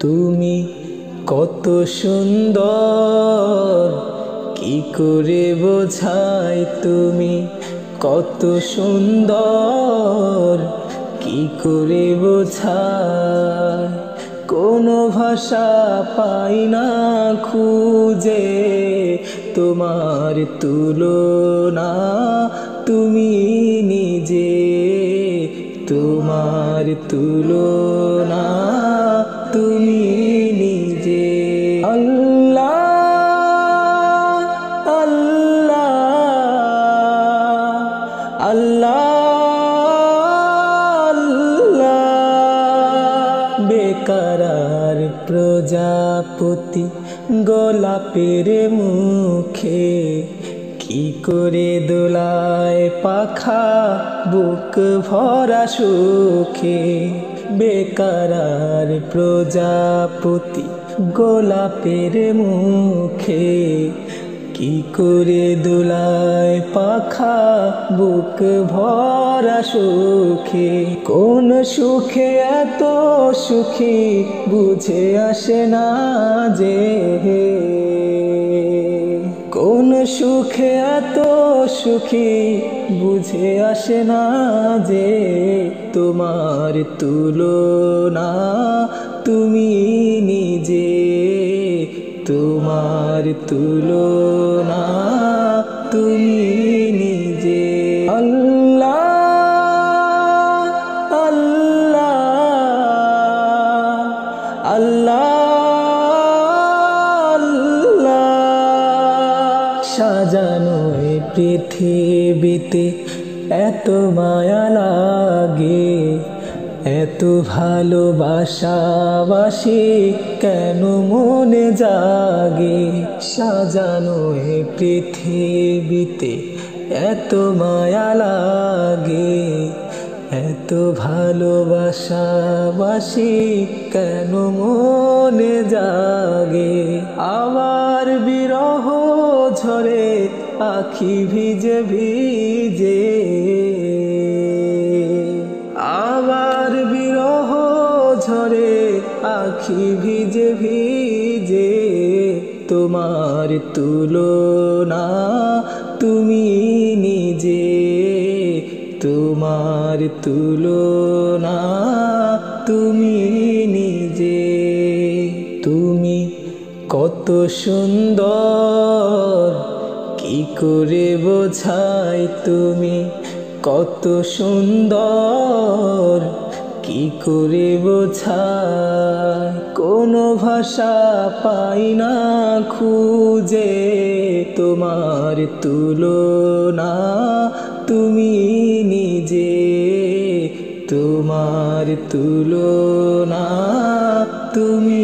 তুমি কত সুন্দর, কি করে বোঝাই তুমি কত সুন্দর, কি করে বোঝাই। কোনো ভাষা পাই না খুঁজে তোমার তুলনা, তুমি নিজে তোমার তুলনা তুমি নিজে। আল্লাহ আল্লাহ আল্লাহ আল্লাহ। বেকারার প্রজাপতি গোলাপের মুখে, কি করে দোলায় পাখা বুক ভরা সুখে। বেকারার প্রজাপতি গোলাপের মুখে, কি করে দোলায় পাখা বুক ভরা সুখে। কোন সুখে এত সুখী বুঝে আসে না যে, কোন সুখে এত সুখী বুঝে আসে না যে। তোমার তুলনা তুমি নিজে তোমার তুলনা তুমি নিজে। আল্লাহ আল্লাহ আল্লাহ আল্লাহ। সাজানো এই পৃথিবীতে এত মায়া লাগে, এত ভালোবাসাবাসি কেন মনে জাগে। সাজানো এই পৃথিবীতে এত মায়া লাগে, এত ভালোবাসাবাসি কেন মনে জাগে। আবার বিরহ ঝরে আখি ভিজে ভিজে, আবার বিরহ ঝরে আখি ভিজে ভিজে। তোমার তুলনা তুমি নিজে তোমার তুলনা তুমি নিজে। তুমি কত সুন্দর, কি করে বোঝাই তুমি কত সুন্দর, কি করে বোঝাই। কোনো ভাষা পাই না খুঁজে তোমার তুলনা তুমি নিজে তোমার তুলনা তুমি